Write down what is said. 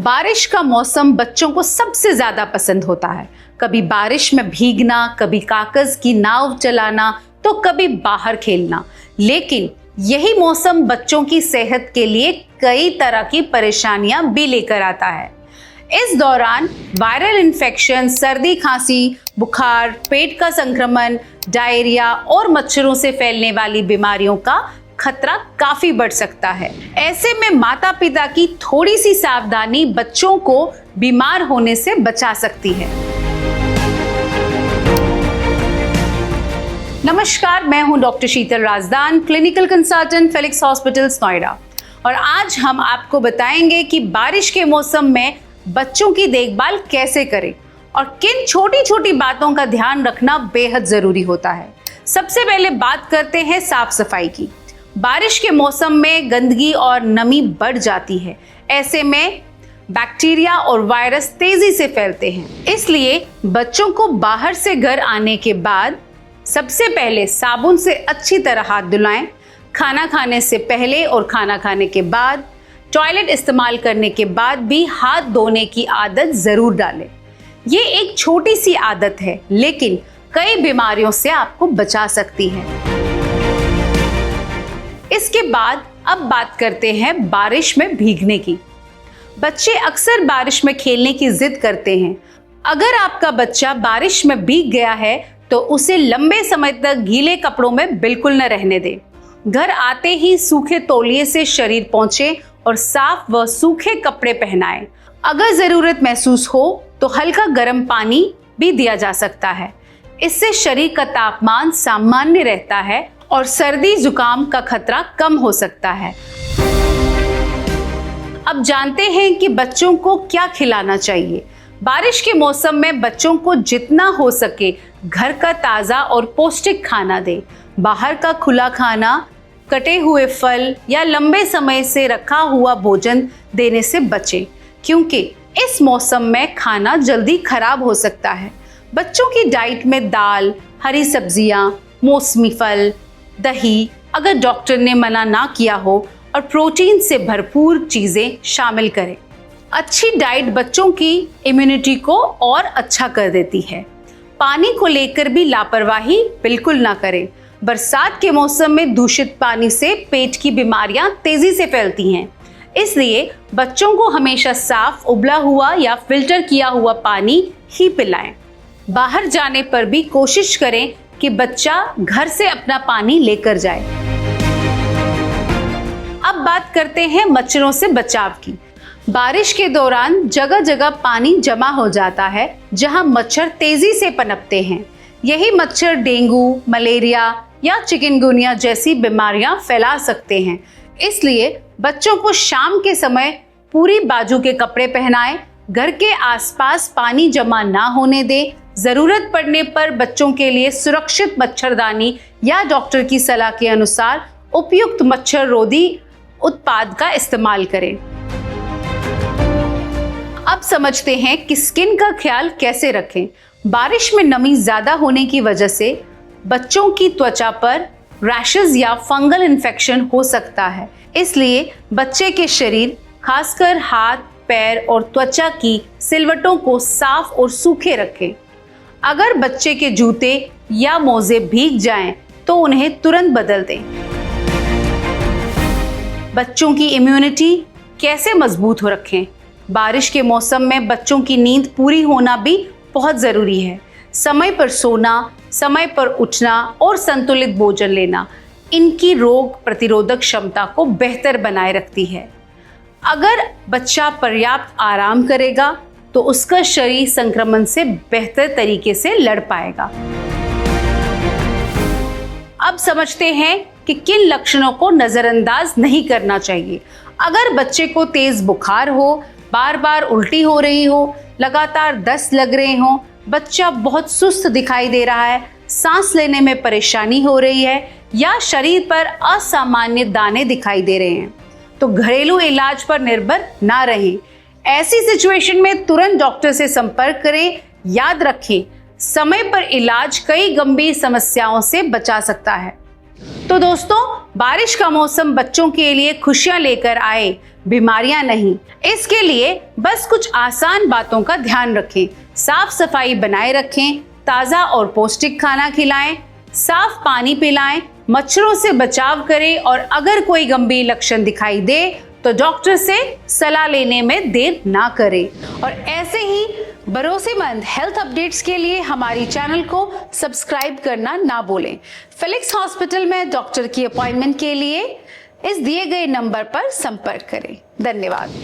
बारिश का मौसम बच्चों को सबसे ज्यादा पसंद होता है। कभी बारिश में भीगना, कभी कागज की नाव चलाना, तो कभी बाहर खेलना। लेकिन यही मौसम बच्चों की सेहत के लिए कई तरह की परेशानियां भी लेकर आता है। इस दौरान वायरल इन्फेक्शन, सर्दी, खांसी, बुखार, पेट का संक्रमण, डायरिया और मच्छरों से फैलने वाली बीमारियों का खतरा काफी बढ़ सकता है। ऐसे में माता पिता की थोड़ी सी सावधानी बच्चों को बीमार होने से बचा सकती है। नमस्कार, मैं हूं doctor Sheetal Razdan, clinical consultant, Felix Hospitals, Noida. और आज हम आपको बताएंगे कि बारिश के मौसम में बच्चों की देखभाल कैसे करें और किन छोटी छोटी बातों का ध्यान रखना बेहद जरूरी होता है। सबसे पहले बात करते हैं साफ सफाई की। बारिश के मौसम में गंदगी और नमी बढ़ जाती है। ऐसे में बैक्टीरिया और वायरस तेजी से फैलते हैं। इसलिए बच्चों को बाहर से घर आने के बाद सबसे पहले साबुन से अच्छी तरह हाथ धुलाएं। खाना खाने से पहले और खाना खाने के बाद, टॉयलेट इस्तेमाल करने के बाद भी हाथ धोने की आदत जरूर डालें। ये एक छोटी सी आदत है, लेकिन कई बीमारियों से आपको बचा सकती है। इसके बाद अब बात करते हैं बारिश में भीगने की। बच्चे अक्सर बारिश में खेलने की जिद करते हैं। अगर आपका बच्चा बारिश में भीग गया है तो उसे लंबे समय तक गीले कपड़ों में बिल्कुल न रहने दें। घर आते ही सूखे तौलिए से शरीर पोंछें और साफ व सूखे कपड़े पहनाएं। अगर जरूरत महसूस हो तो हल्का गर्म पानी भी दिया जा सकता है। इससे शरीर का तापमान सामान्य रहता है और सर्दी जुकाम का खतरा कम हो सकता है। अब जानते हैं कि बच्चों को क्या खिलाना चाहिए। बारिश के मौसम में बच्चों को जितना हो सके घर का ताज़ा और पौष्टिक खाना दें। बाहर का खुला खाना, कटे हुए फल या लंबे समय से रखा हुआ भोजन देने से बचें, क्योंकि इस मौसम में खाना जल्दी खराब हो सकता है। बच्चों की डाइट में दाल, हरी सब्जियां, मौसमी फल, दही, अगर डॉक्टर ने मना ना किया हो, और प्रोटीन से भरपूर चीजें शामिल करें। अच्छी डाइट बच्चों की इम्यूनिटी को और अच्छा कर देती है। पानी को लेकर भी लापरवाही बिल्कुल ना करें। बरसात के मौसम में दूषित पानी से पेट की बीमारियां तेजी से फैलती हैं। इसलिए बच्चों को हमेशा साफ, उबला हुआ या फिल्टर किया हुआ पानी ही पिलाएं। बाहर जाने पर भी कोशिश करें कि बच्चा घर से अपना पानी लेकर जाए। अब बात करते हैं मच्छरों से बचाव की। बारिश के दौरान जगह जगह पानी जमा हो जाता है, जहां मच्छर तेजी से पनपते हैं। यही मच्छर डेंगू, मलेरिया या चिकनगुनिया जैसी बीमारियां फैला सकते हैं। इसलिए बच्चों को शाम के समय पूरी बाजू के कपड़े पहनाएं। घर के आसपास पानी जमा ना होने दें। जरूरत पड़ने पर बच्चों के लिए सुरक्षित मच्छरदानी या डॉक्टर की सलाह के अनुसार उपयुक्त मच्छर रोधी उत्पाद का इस्तेमाल करें। अब समझते हैं कि स्किन का ख्याल कैसे रखें। बारिश में नमी ज्यादा होने की वजह से बच्चों की त्वचा पर रैशेज या फंगल इन्फेक्शन हो सकता है। इसलिए बच्चे के शरीर, खासकर हाथ, पैर और त्वचा की सिलवटों को साफ और सूखे रखें। अगर बच्चे के जूते या मोजे भीग जाएं तो उन्हें तुरंत बदल दें। बच्चों की इम्यूनिटी कैसे मजबूत हो रखें। बारिश के मौसम में बच्चों की नींद पूरी होना भी बहुत जरूरी है। समय पर सोना, समय पर उठना और संतुलित भोजन लेना इनकी रोग प्रतिरोधक क्षमता को बेहतर बनाए रखती है। अगर बच्चा पर्याप्त आराम करेगा तो उसका शरीर संक्रमण से बेहतर तरीके से लड़ पाएगा। अब समझते हैं कि किन लक्षणों को नजरअंदाज नहीं करना चाहिए। अगर बच्चे को तेज बुखार हो, बार बार उल्टी हो रही हो, लगातार दस्त लग रहे हो, बच्चा बहुत सुस्त दिखाई दे रहा है, सांस लेने में परेशानी हो रही है या शरीर पर असामान्य दाने दिखाई दे रहे हैं, तो घरेलू इलाज पर निर्भर ना रहें। ऐसी सिचुएशन में तुरंत डॉक्टर से संपर्क करें। याद रखें, समय पर इलाज कई गंभीर समस्याओं से बचा सकता है। तो दोस्तों, बारिश का मौसम बच्चों के लिए खुशियां लेकर आए, बीमारियां नहीं। इसके लिए बस कुछ आसान बातों का ध्यान रखें। साफ सफाई बनाए रखें, ताज़ा और पौष्टिक खाना खिलाएं, साफ पानी पिलाएं, मच्छरों से बचाव करें और अगर कोई गंभीर लक्षण दिखाई दे तो डॉक्टर से सलाह लेने में देर ना करें। और ऐसे ही भरोसेमंद हेल्थ अपडेट्स के लिए हमारी चैनल को सब्सक्राइब करना ना भूलें। फिलिक्स हॉस्पिटल में डॉक्टर की अपॉइंटमेंट के लिए इस दिए गए नंबर पर संपर्क करें। धन्यवाद।